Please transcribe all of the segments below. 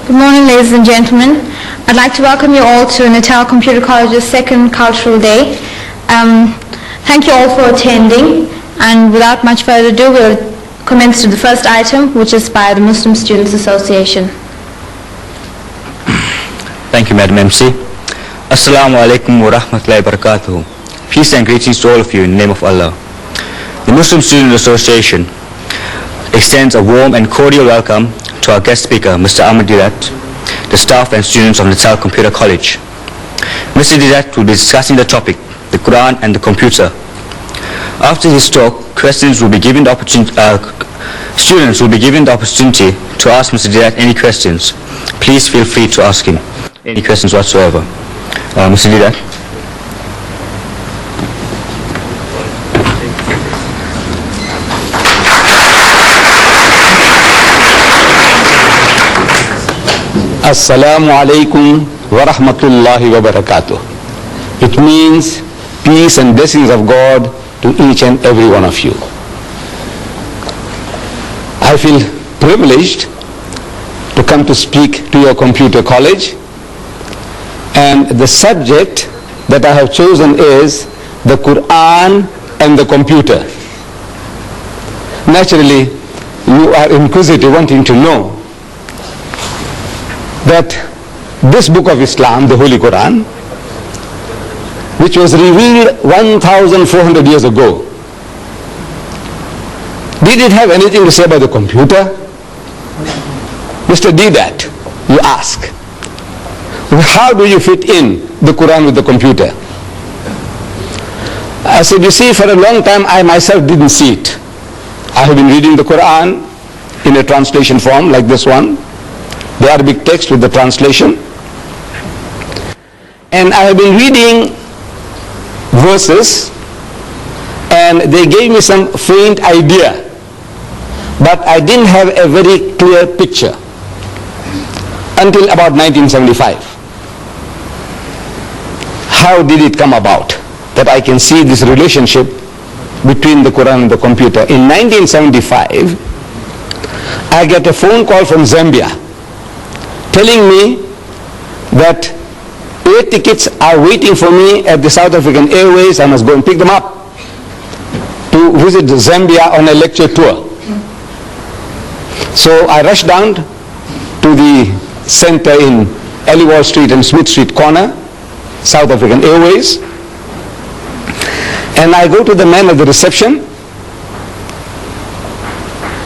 Good morning, ladies and gentlemen. I'd like to welcome you all to Natal Computer College's second Cultural Day. Thank you all for attending, and without much further ado, we'll commence to the first item, which is by the Muslim Students Association. Thank you, Madam MC. Assalamu alaikum wa rahmatullahi wa barakatuh. Peace and greetings to all of you in the name of Allah. The Muslim Student Association extends a warm and cordial welcome to our guest speaker, Mr. Ahmed Deedat, the staff and students of Natal Computer College. Mr. Deedat will be discussing the topic, the Quran and the computer. After his talk, students will be given the opportunity to ask Mr. Deedat any questions. Please feel free to ask him any questions whatsoever. Mr. Deedat. Assalamu alaikum wa rahmatullahi wa barakatuh. It means peace and blessings of God to each and every one of you. I feel privileged to come to speak to your computer college, and the subject that I have chosen is the Quran and the computer. Naturally, you are inquisitive, wanting to know that this book of Islam, the Holy Quran, which was revealed 1,400 years ago, did it have anything to say about the computer? Mr. Deedat, you ask, how do you fit in the Quran with the computer? I said, you see, for a long time I myself didn't see it. I have been reading the Quran in a translation form like this one, the Arabic text with the translation, and I have been reading verses and they gave me some faint idea, but I didn't have a very clear picture until about 1975. How did it come about that I can see this relationship between the Quran and the computer? In 1975, I get a phone call from Zambia telling me that air tickets are waiting for me at the South African Airways. I must go and pick them up to visit Zambia on a lecture tour. So I rushed down to the center in Aliwal Street and Smith Street corner, South African Airways, and I go to the man at the reception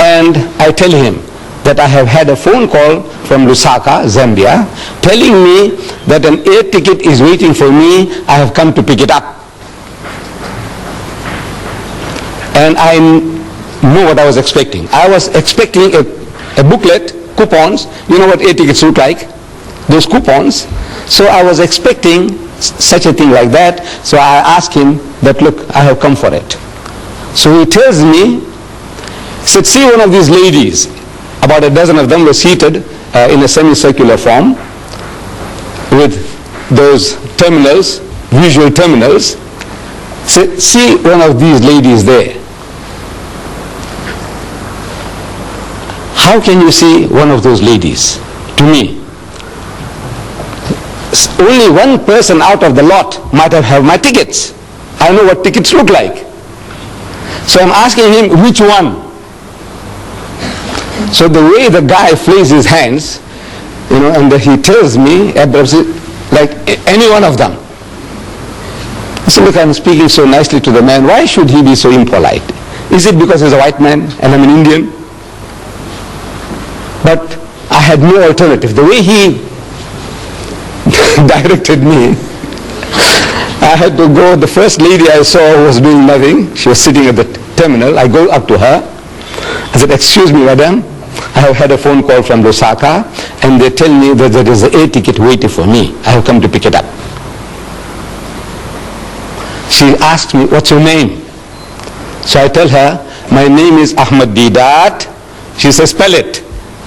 and I tell him that I have had a phone call from Lusaka, Zambia, telling me that an air ticket is waiting for me. I have come to pick it up. And I know what I was expecting. I was expecting a booklet, coupons. You know what air tickets look like? Those coupons. So I was expecting such a thing like that. So I asked him that, look, I have come for it. So he tells me, he said, see one of these ladies. About a dozen of them were seated in a semicircular form with those terminals, visual terminals. So, see one of these ladies there. How can you see one of those ladies? To me, only one person out of the lot might have my tickets. I know what tickets look like. So I'm asking him, which one? So the way the guy flings his hands, and he tells me, like any one of them. I said, look, I'm speaking so nicely to the man. Why should he be so impolite? Is it because he's a white man and I'm an Indian? But I had no alternative. The way he directed me, I had to go. The first lady I saw was doing nothing. She was sitting at the terminal. I go up to her. I said, excuse me, madam, I have had a phone call from Lusaka and they tell me that there is an air ticket waiting for me. I have come to pick it up. She asked me, what's your name? So I tell her, my name is Ahmed Deedat. She says, spell it.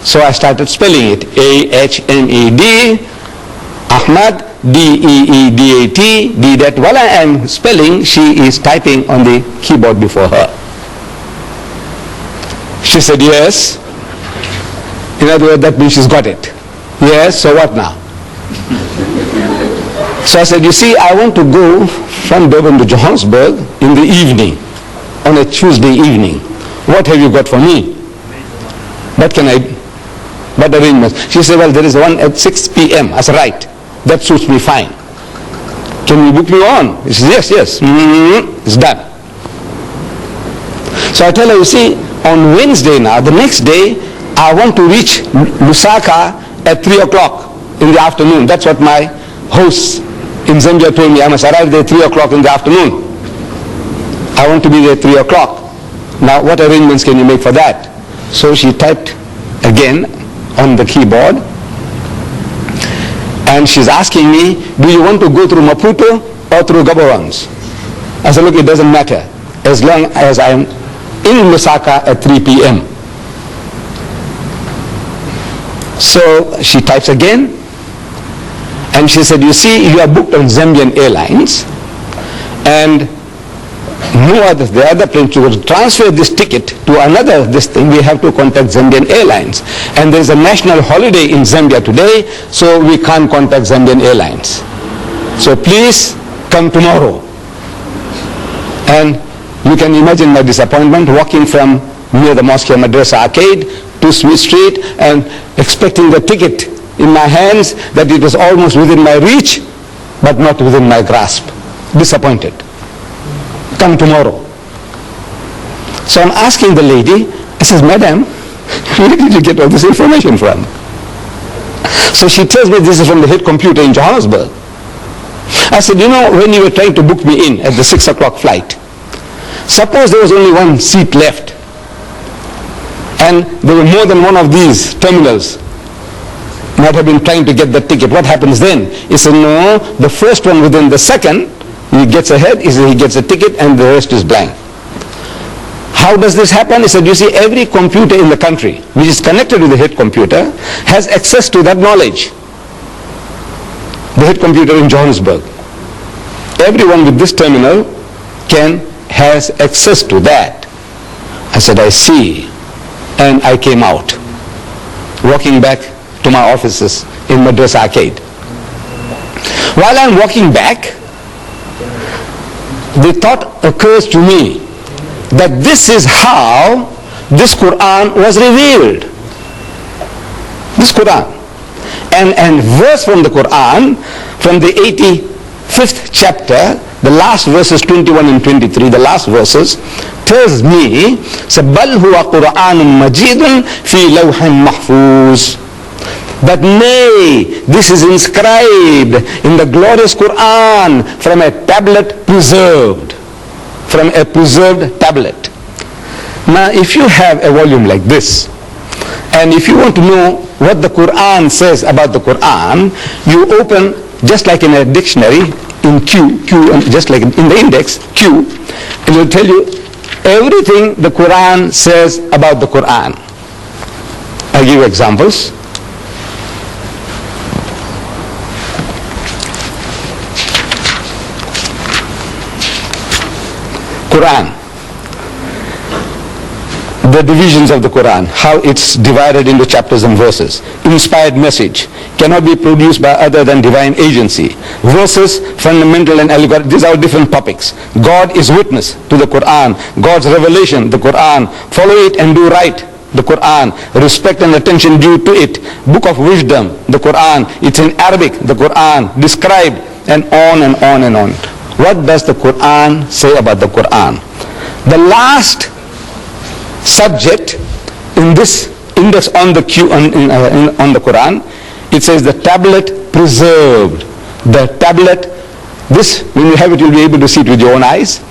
So I started spelling it. A-H-M-E-D, Ahmed, D-E-E-D-A-T, Deedat. While I am spelling, she is typing on the keyboard before her. She said, yes. In other words, that means she's got it. Yes, so what now? So I said, you see, I want to go from Durban to Johannesburg in the evening, on a Tuesday evening. What have you got for me? What arrangements? She said, well, there is one at 6 p.m. I said, right, that suits me fine. Can you book me on? She says, yes. It's done. So I tell her, you see, on Wednesday now, the next day, I want to reach Lusaka at 3 o'clock in the afternoon. That's what my hosts in Zambia told me. I must arrive there at 3 o'clock in the afternoon. I want to be there at 3 o'clock. Now, what arrangements can you make for that? So she typed again on the keyboard, and she's asking me, do you want to go through Maputo or through Gaborone? I said, look, it doesn't matter as long as I'm in Lusaka at 3 p.m. So she types again, and she said, you see, you are booked on Zambian Airlines, and the other plane, to transfer this ticket to another thing, we have to contact Zambian Airlines. And there is a national holiday in Zambia today, so we can't contact Zambian Airlines. So please come tomorrow. And you can imagine my disappointment walking from near the mosque Madrasa Arcade to Smith Street and expecting the ticket in my hands, that it was almost within my reach, but not within my grasp. Disappointed. Come tomorrow. So I'm asking the lady, I says, madam, where did you get all this information from? So she tells me this is from the head computer in Johannesburg. I said, you know, when you were trying to book me in at the 6 o'clock flight, suppose there was only one seat left, and there were more than one of these terminals might have been trying to get the ticket. What happens then? He said, no, the first one within the second, he gets ahead, he gets a ticket, and the rest is blank. How does this happen? He said, you see, every computer in the country which is connected to the head computer has access to that knowledge. The head computer in Johannesburg. Everyone with this terminal has access to that. I said, I see. And I came out, walking back to my offices in Madrasa Arcade. While I'm walking back, the thought occurs to me that this is how this Quran was revealed. This Quran. And verse from the Quran, from the 85th chapter, the last verses 21 and 23, the last verses, tells me, بَلْ هُوَ قُرْآنٌ مَجِيدٌ فِي لَوْحٍ مَحْفُوظٍ. But nay, this is inscribed in the glorious Quran from a tablet preserved. From a preserved tablet. Now, if you have a volume like this, and if you want to know what the Quran says about the Quran, you open, just like in a dictionary, in Q, and just like in the index, Q, it will tell you everything the Quran says about the Quran. I'll give you examples. Quran, the divisions of the Quran, how it's divided into chapters and verses. Inspired message cannot be produced by other than divine agency. Verses, fundamental and allegorical, these are different topics. God is witness to the Quran. God's revelation, the Quran. Follow it and do right, the Quran. Respect and attention due to it. Book of wisdom, the Quran. It's in Arabic, the Quran. Described, and on and on and on. What does the Quran say about the Quran? The last subject in this index on the on the Quran, it says the tablet preserved. The tablet, this, when you have it, you'll be able to see it with your own eyes.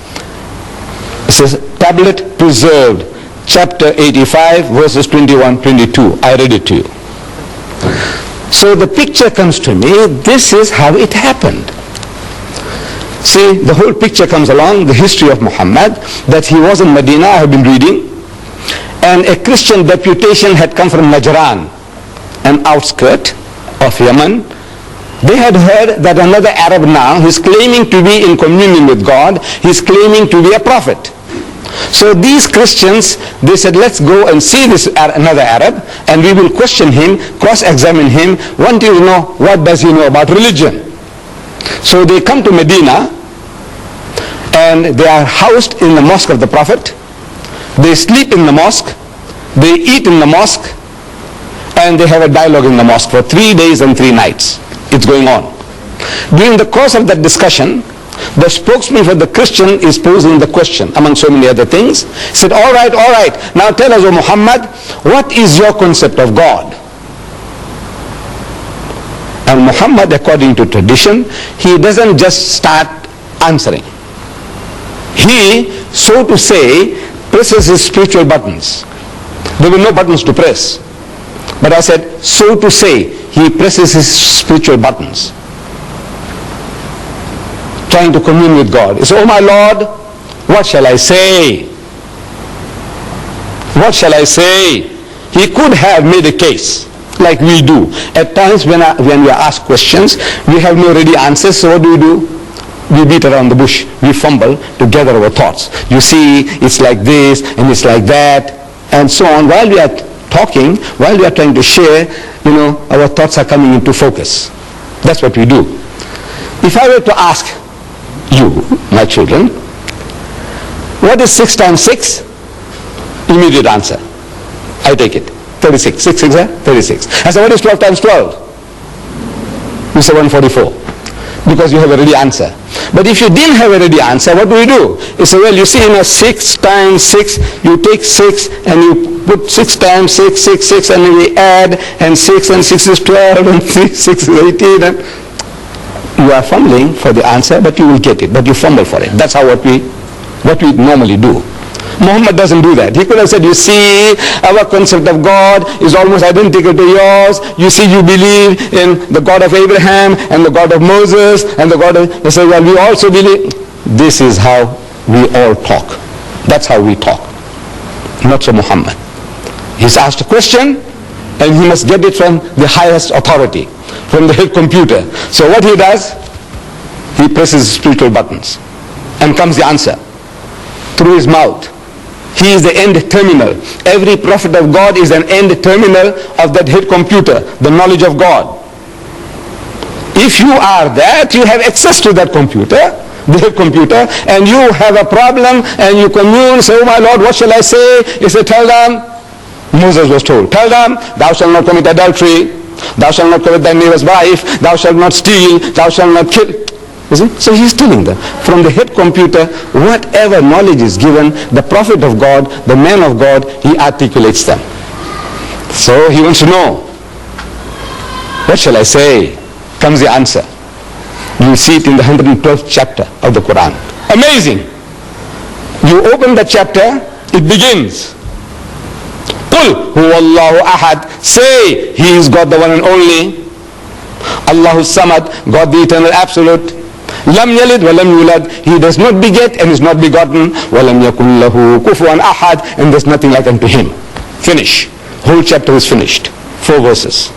It says tablet preserved, chapter 85, verses 21, 22. I read it to you. So the picture comes to me, this is how it happened. See, the whole picture comes along, the history of Muhammad, that he was in Medina, I have been reading, and a Christian deputation had come from Najran, an outskirt of Yemen. They had heard that another Arab now, he's claiming to be in communion with God, he's claiming to be a prophet. So these Christians, they said, let's go and see this another Arab, and we will question him, cross-examine him, want to know what does he know about religion. So they come to Medina, and they are housed in the mosque of the Prophet. They sleep in the mosque, they eat in the mosque, and they have a dialogue in the mosque for 3 days and 3 nights. It's going on. During the course of that discussion, the spokesman for the Christian is posing the question, among so many other things. He said, all right, now tell us, O Muhammad, what is your concept of God? And Muhammad, according to tradition, he doesn't just start answering. He, so to say, presses his spiritual buttons. There were no buttons to press. But I said, so to say, he presses his spiritual buttons, trying to commune with God. He said, oh my Lord, what shall I say? What shall I say? He could have made a case, like we do. At times when we are asked questions, we have no ready answers, so what do? We beat around the bush. We fumble to gather our thoughts. You see, it's like this, and it's like that, and so on. While we are talking, while we are trying to share, our thoughts are coming into focus. That's what we do. If I were to ask you, my children, what is 6 times 6? Immediate answer. I take it. 36. 6 6 36. I say, what is 12 times 12? You say 144. Because you have a ready answer. But if you didn't have a ready answer, what do? You say, well, you see, 6 times 6, you take 6 and you put 6 times 6, 6, 6, and then we add, and 6 and 6 is 12, and 6 is 18, and you are fumbling for the answer, but you will get it, but you fumble for it. That's how what we normally do. Muhammad doesn't do that. He could have said, you see, our concept of God is almost identical to yours. You see, you believe in the God of Abraham and the God of Moses and the God of... He said, well, we also believe... This is how we all talk. That's how we talk. Not so Muhammad. He's asked a question and he must get it from the highest authority, from the head computer. So what he does, he presses spiritual buttons and comes the answer through his mouth. He is the end terminal. Every prophet of God is an end terminal of that head computer, the knowledge of God. If you are that, you have access to that computer, the head computer, and you have a problem and you commune, say, oh my Lord, what shall I say? He said, tell them, Moses was told, tell them, thou shalt not commit adultery, thou shalt not covet thy neighbor's wife, thou shalt not steal, thou shalt not kill. You see? So he's telling them, from the head computer, whatever knowledge is given, the prophet of God, the man of God, he articulates them. So he wants to know, what shall I say? Comes the answer. You see it in the 112th chapter of the Quran. Amazing. You open the chapter, it begins. Qul huwa Allahu ahad. Say, he is God the one and only. Allahu samad, God the eternal absolute. Lam yalid wa lam yulad. He does not beget and is not begotten. Wa lam yakun lahu kufuwan ahad. And there's nothing like unto him. Finish. Whole chapter is finished. 4 verses.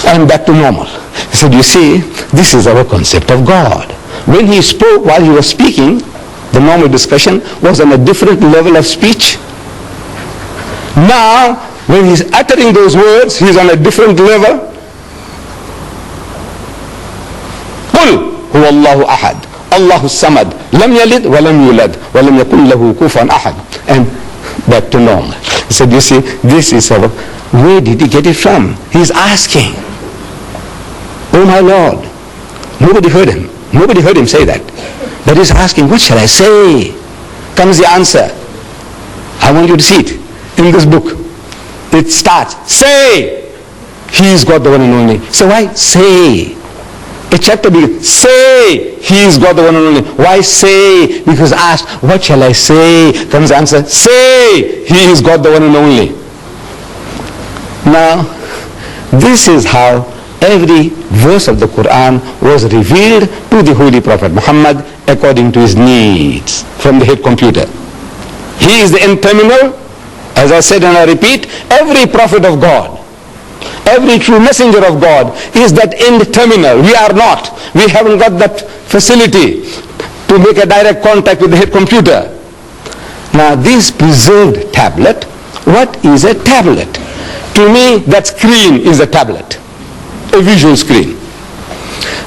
And back to normal. He said, you see, this is our concept of God. When he spoke, while he was speaking, the normal discussion was on a different level of speech. Now, when he's uttering those words, he's on a different level. قل هو الله أحد الله الصمد لم يلد ولم يولد ولم يكن له كفوا أحد. And back to normal. He said, you see, this is our... Where did he get it from? He's asking. Oh my Lord. Nobody heard him. Nobody heard him say that. But he's asking, what shall I say? Comes the answer. I want you to see it in this book. It starts, say, he is God the one and only. So why say? A chapter begins, say, he is God the one and only. Why say? Because asked, what shall I say? Comes the answer, say, he is God the one and only. Now, this is how every verse of the Quran was revealed to the Holy Prophet Muhammad according to his needs from the head computer. He is the end terminal. As I said and I repeat, every prophet of God, every true messenger of God is that end terminal. We are not. We haven't got that facility. to make a direct contact with the head computer. Now this preserved tablet, what is a tablet? To me, that screen is a tablet, a visual screen.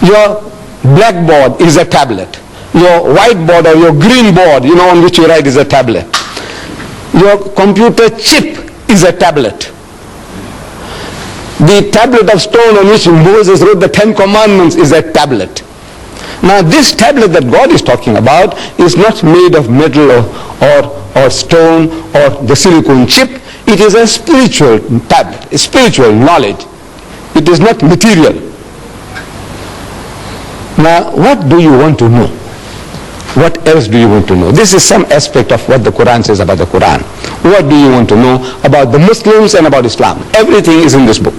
Your blackboard is a tablet. Your whiteboard or your green board, on which you write, is a tablet. Your computer chip is a tablet. The tablet of stone on which Moses wrote the 10 Commandments is a tablet. Now this tablet that God is talking about is not made of metal or stone or the silicone chip. It is a spiritual tablet, a spiritual knowledge. It is not material. Now what do you want to know? What else do you want to know? This is some aspect of what the Quran says about the Quran. What do you want to know about the Muslims and about Islam? Everything is in this book.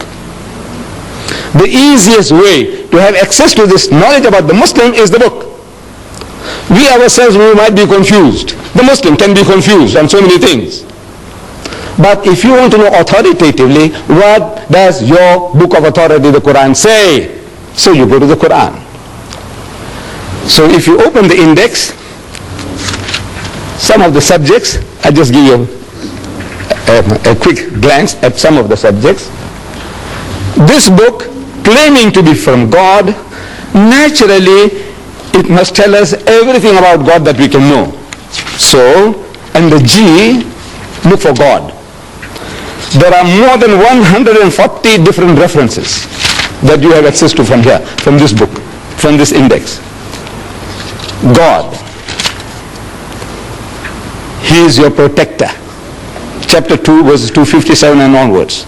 The easiest way to have access to this knowledge about the Muslim is the book. We ourselves, we might be confused. The Muslim can be confused on so many things. But if you want to know authoritatively, what does your book of authority, the Quran, say? So you go to the Quran. So if you open the index, some of the subjects, I just give you a quick glance at some of the subjects. This book, claiming to be from God, naturally it must tell us everything about God that we can know. So, and the G, look for God. There are more than 140 different references that you have access to from here, from this book, from this index. God. He is your protector. Chapter 2, verses 257 and onwards.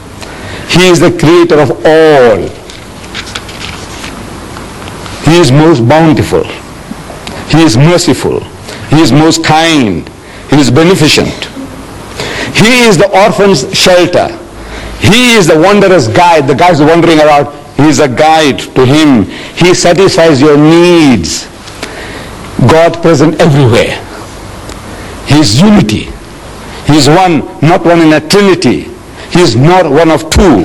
He is the creator of all. He is most bountiful. He is merciful. He is most kind. He is beneficent. He is the orphan's shelter. He is the wanderer's guide. The guy's wandering around. He is a guide to him. He satisfies your needs. God present everywhere. He is unity. He is one, not one in a trinity. He is not one of two.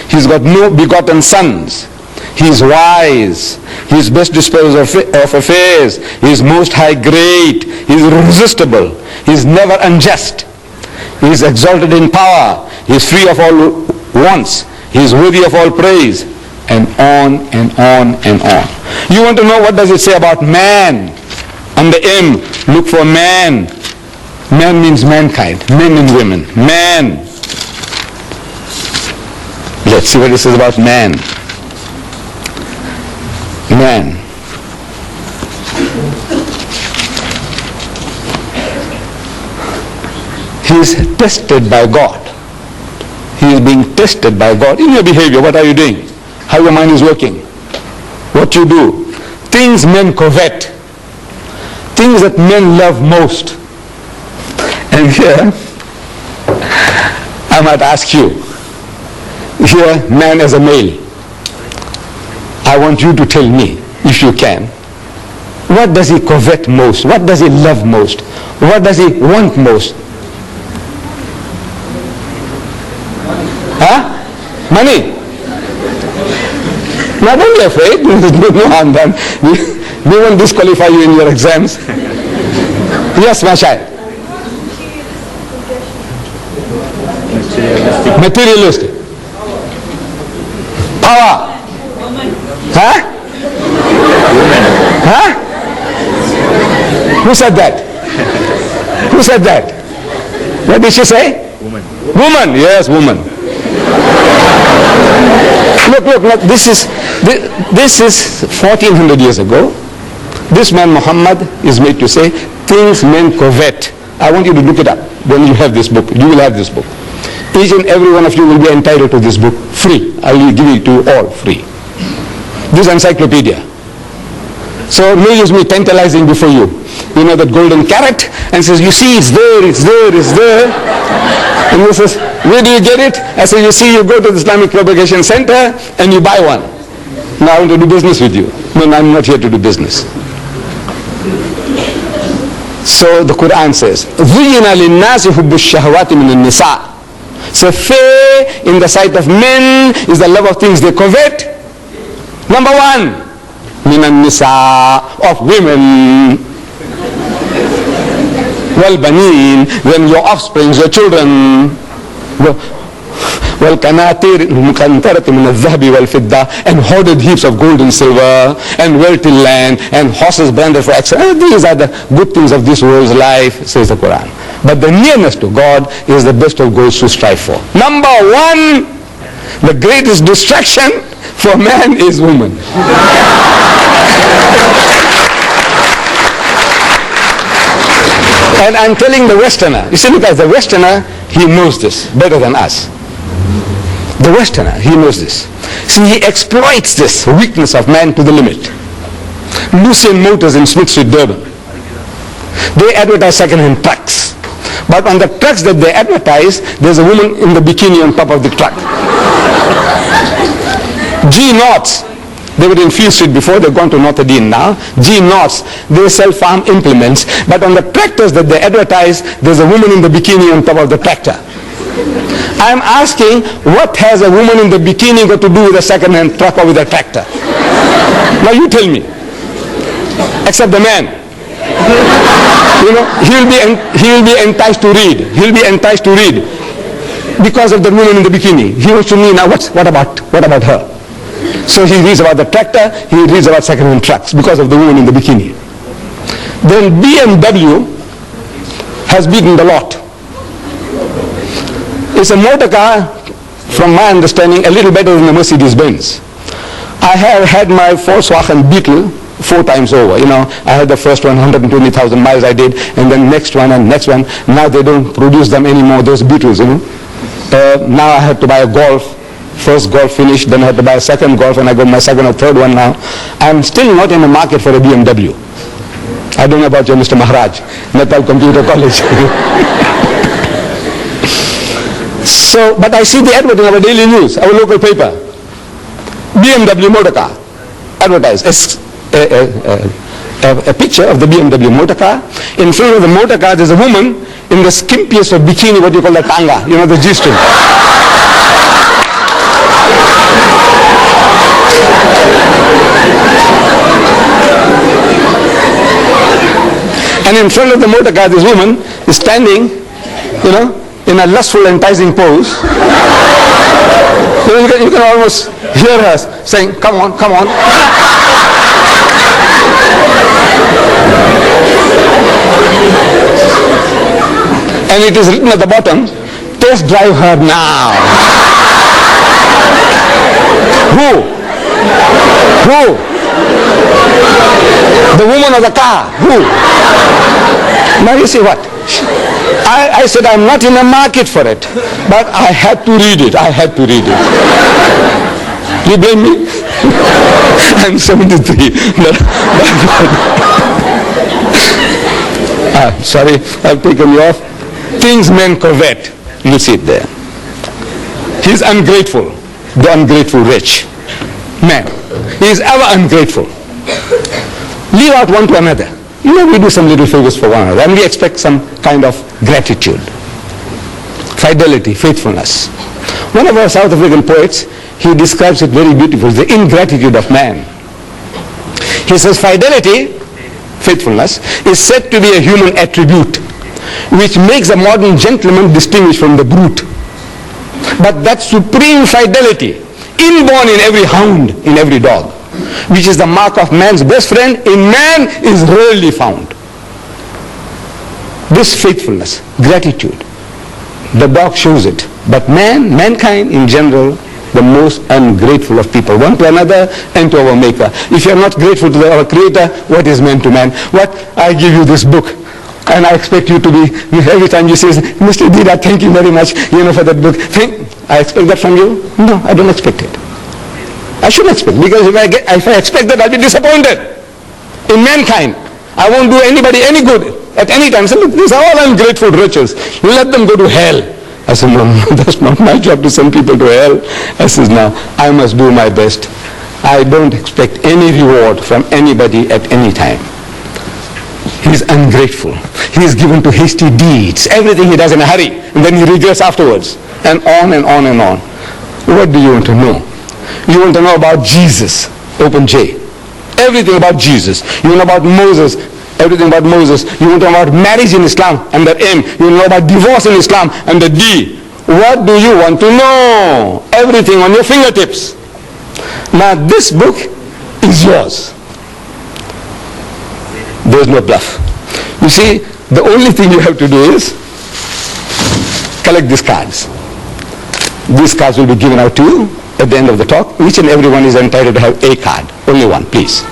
He has got no begotten sons. He is wise. He is best disposer of affairs. He is most high great. He is irresistible. He is never unjust. He is exalted in power. He is free of all wants. He is worthy of all praise. And on and on and on. You want to know what does it say about man? On the M, look for man. Man means mankind, men and women. Man. Let's see what it says about man. Man. He is tested by God. He is being tested by God. In your behavior, what are you doing? How your mind is working? What you do? Things men covet. Things that men love most. And here, I might ask you, here, man as a male, I want you to tell me, if you can, what does he covet most? What does he love most? What does he want most? Huh? Money. Now don't be afraid, no harm done. We won't disqualify you in your exams. Yes, my child. Materialistic. Power. Huh? Huh? Who said that? Who said that? What did she say? Woman. Woman, yes, woman. Look, this is 1400 years ago. This man Muhammad is made to say, things men covet. I want you to look it up when you have this book. You will have this book. Each and every one of you will be entitled to this book free. I will give it to you all free. This encyclopedia. So no use me tantalizing before you. You know that golden carrot, and says, you see, it's there, it's there, it's there. And he says, where do you get it? I say, you see, you go to the Islamic Propagation Center and you buy one. Now I want to do business with you. No, I'm not here to do business. So the Quran says, ذُيِّنَ لِلنَّاسِ حُبُّ الشَّهَوَاتِ مِنَ النِّسَاءِ. So fair in the sight of men is the love of things they covet. Number one, مِنَ النِّسَاءِ, of women. وَالْبَنِينَ, then your offspring, your children. وَالْقَنَاطِيرِ الْمُقَنْطَرَةِ مِنَ الذَّهَبِ وَالْفِضَّةِ, and hoarded heaps of gold and silver, and wealthy land, and horses branded for excellence. These are the good things of this world's life, says the Quran. But the nearness to God is the best of goals to strive for. Number one, the greatest distraction for man is woman. And I'm telling the Westerner, you see, look, as the Westerner, he knows this better than us. The Westerner, he knows this. See, he exploits this weakness of man to the limit. Lucien Motors in Smith Street, Durban, they advertise second-hand trucks. But on the trucks that they advertise, there's a woman in the bikini on top of the truck. G Knots, they were in Field Street before, they've gone to Notre Dame now. G Knots, they sell farm implements, but on the tractors that they advertise, there's a woman in the bikini on top of the tractor. I'm asking, what has a woman in the bikini got to do with a second-hand truck or with a tractor? Now you tell me. Except the man. You know, he will be enticed to read. He'll be enticed to read because of the woman in the bikini. He wants to know now what about her? So he reads about the tractor, he reads about second-hand trucks because of the woman in the bikini. Then BMW has beaten the lot. It's a motor car, from my understanding, a little better than the Mercedes-Benz. I have had my Volkswagen Beetle 4 times over. You know, I had the first one, 120,000 miles I did, and then next one and next one. Now they don't produce them anymore, those Beetles, you know. Now I have to buy a Golf. First Golf finished, then I had to buy a second Golf, and I got my second or third one now. I'm still not in the market for a BMW. I don't know about you, Mr. Maharaj, Nepal Computer College. So, but I see the advert in our daily news, our local paper. BMW motor car, advertised. A picture of the BMW motor car. In front of the motor car, there's a woman in the skimpiest of bikini, what you call the tanga, you know, the G-string. And in front of the motor car, this woman is standing, you know, in a lustful, enticing pose. You can almost hear her saying, come on, come on. And it is written at the bottom, test drive her now. Who? The woman of the car. Who? Now you see what? I said I'm not in the market for it, but I had to read it. I had to read it. You blame me? I'm 73. Sorry, I've taken you off. Things men covet. You see it there. He's ungrateful. The ungrateful rich man. He is ever ungrateful. Leave out one to another. You know, we do some little favors for one another and we expect some kind of gratitude. Fidelity, faithfulness. One of our South African poets, he describes it very beautifully, the ingratitude of man. He says fidelity, faithfulness, is said to be a human attribute which makes a modern gentleman distinguished from the brute. But that supreme fidelity, inborn in every hound, in every dog, which is the mark of man's best friend, in man is rarely found. This faithfulness, gratitude, the dog shows it. But mankind in general, the most ungrateful of people, one to another and to our Maker. If you are not grateful to our Creator, what is man to man? What? I give you this book, and I expect you to be, every time you say, Mr. Deedat, thank you very much, for that book. I expect that from you? No, I don't expect it. I shouldn't expect, because if I expect that, I'll be disappointed in mankind. I won't do anybody any good at any time. So look, these are all ungrateful riches. You let them go to hell. I said, no, that's not my job to send people to hell. I said, no, I must do my best. I don't expect any reward from anybody at any time. He is ungrateful. He is given to hasty deeds. Everything he does in a hurry, and then he regrets afterwards. And on and on and on. What do you want to know? You want to know about Jesus, open J. Everything about Jesus. You know about Moses, everything about Moses. You want to know about marriage in Islam, under M. You know about divorce in Islam, under D. What do you want to know? Everything on your fingertips. Now this book is yours. There's no bluff. You see, the only thing you have to do is collect these cards. These cards will be given out to you at the end of the talk. Each and everyone is entitled to have a card. Only one, please.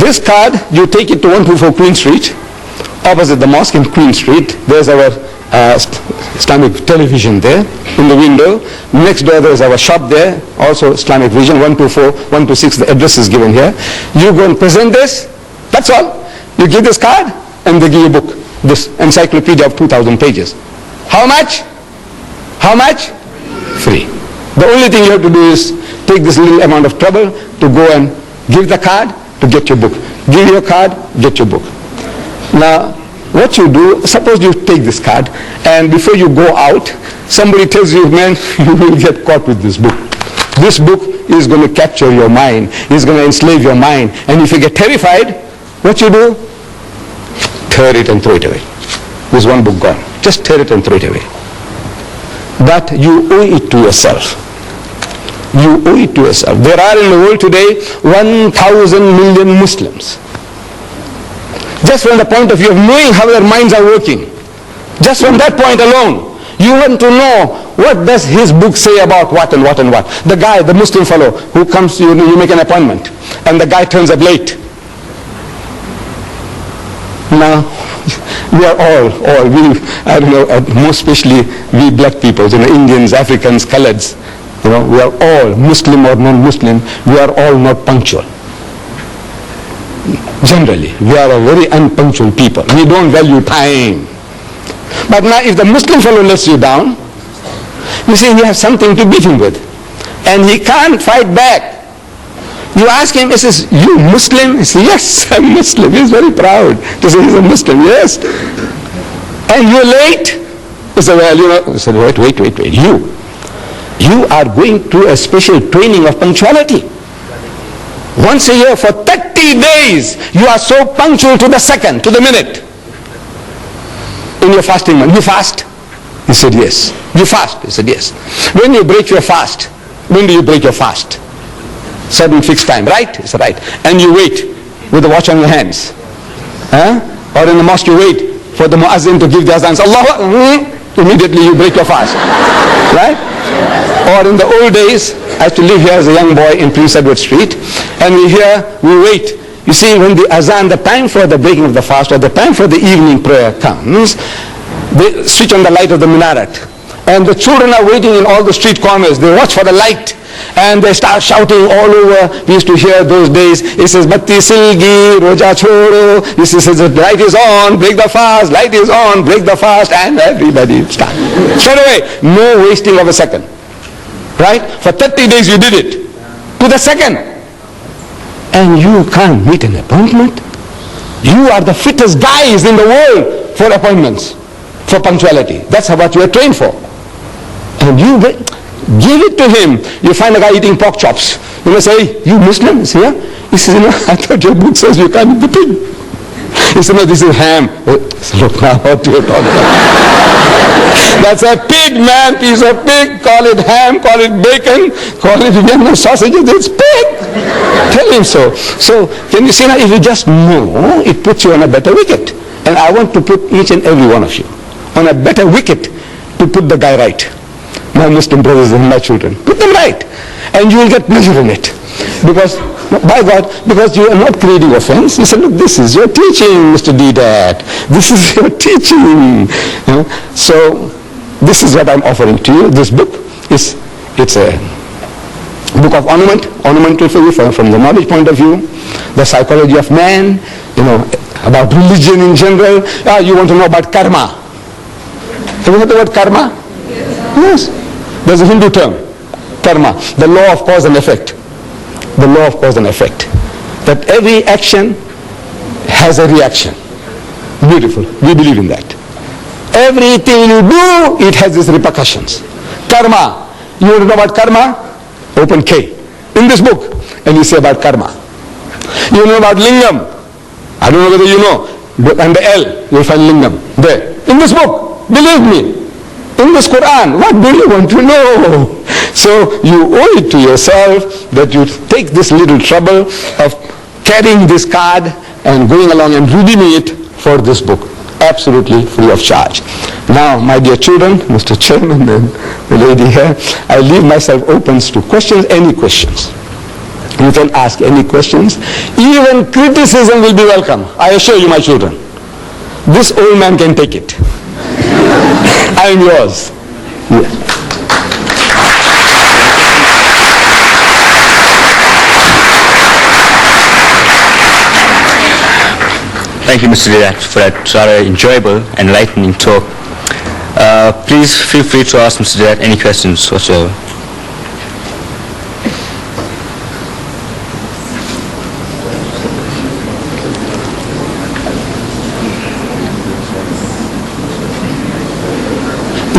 This card, you take it to 124 Queen Street, opposite the mosque in Queen Street. There's our Islamic television there in the window. Next door there's our shop there, also Islamic Vision, 124, 126, the address is given here. You go and present this, that's all. You give this card and they give you a book, this encyclopedia of 2,000 pages. How much? How much? Free. The only thing you have to do is take this little amount of trouble to go and give the card to get your book. Give your card, get your book. Now, what you do, suppose you take this card and before you go out, somebody tells you, man, you will get caught with this book. This book is going to capture your mind. It's going to enslave your mind. And if you get terrified, what you do? Tear it and throw it away. There's one book gone. Just tear it and throw it away. But you owe it to yourself. You owe it to yourself. There are in the world today 1,000 million Muslims. Just from the point of view of knowing how their minds are working, just from that point alone, you want to know what does his book say about what and what and what. The guy, the Muslim fellow who comes to you, you make an appointment, and the guy turns up late. Now, we are I don't know, most especially we black people, Indians, Africans, Coloureds, we are all, Muslim or non-Muslim, we are all not punctual. Generally, we are a very unpunctual people. We don't value time. But now if the Muslim fellow lets you down, you see he has something to beat him with. And he can't fight back. You ask him, he says, you Muslim? He says, yes, I'm Muslim. He's very proud to say he's a Muslim, yes. And you're late? He said, well, he said, wait. You are going through a special training of punctuality. Once a year for 30 days, you are so punctual to the second, to the minute. In your fasting month, you fast? He said, yes. You fast? He said, yes. When you break your fast? When do you break your fast? Certain fixed time, right? He said, right. And you wait with the watch on your hands. Or in the mosque you wait for the muazzin to give the azans. Allah, immediately you break your fast. Right? Or in the old days, I used to live here as a young boy in Prince Edward Street, and we wait. You see, when the azan, the time for the breaking of the fast or the time for the evening prayer comes, they switch on the light of the minaret. And the children are waiting in all the street corners. They watch for the light. And they start shouting all over. We used to hear those days. It says, Batti Silgi, Roja Choro. This says, the light is on, break the fast. Light is on, break the fast. And everybody starts. Straight away, no wasting of a second. Right? For 30 days you did it. To the second. And you can't meet an appointment. You are the fittest guys in the world for appointments, for punctuality. That's what you are trained for. And you give it to him. You find a guy eating pork chops. You must say, you Muslim? He says, yeah. He says, I thought your book says you can't eat the pig. He said, no, this is ham. Look now what you're talking about. That's a pig, man, piece of pig. Call it ham, call it bacon, call it Vienna sausages. It's pig. Tell him so. So, can you see now, if you just know, it puts you on a better wicket. And I want to put each and every one of you on a better wicket to put the guy right. My Muslim brothers and my children. Put them right. And you will get pleasure in it. Because, by God, because you are not creating offense. You say, look, this is your teaching, Mr. Deedat. This is your teaching. So, this is what I'm offering to you. This book it's a book of ornamental for you from the knowledge point of view, the psychology of man, about religion in general. You want to know about karma. Have you heard the word karma? Yes. There's a Hindu term, karma, the law of cause and effect. The law of cause and effect. That every action has a reaction. Beautiful. We believe in that. Everything you do, it has its repercussions. Karma. You want to know about karma? Open K. In this book. And you say about karma. You know about lingam. I don't know whether you know, but under L, you'll find lingam. There. In this book, believe me, in this Quran, what do you want to know? So you owe it to yourself that you take this little trouble of carrying this card and going along and redeeming it for this book, absolutely free of charge. Now, my dear children, Mr. Chairman and the lady here, I leave myself open to questions, any questions. You can ask any questions. Even criticism will be welcome. I assure you, my children. This old man can take it. I am yours. Yes. Thank you, Mr. Deedat, for that rather enjoyable and enlightening talk. Please feel free to ask Mr. Deedat any questions whatsoever.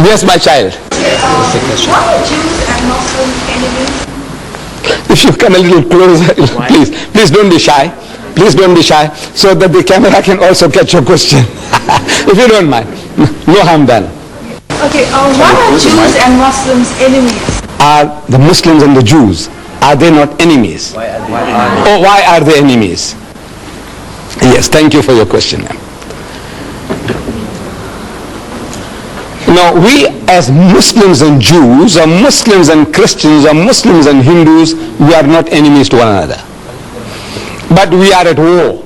Yes, my child. Why are Jews and Muslims enemies? If you come a little closer, please don't be shy. Please don't be shy, so that the camera can also catch your question. If you don't mind. No harm done. Okay, why are Jews and Muslims enemies? Are the Muslims and the Jews, are they not enemies? Why are they enemies? Yes, thank you for your question, ma'am. Now, we as Muslims and Jews, or Muslims and Christians, or Muslims and Hindus, we are not enemies to one another. But we are at war.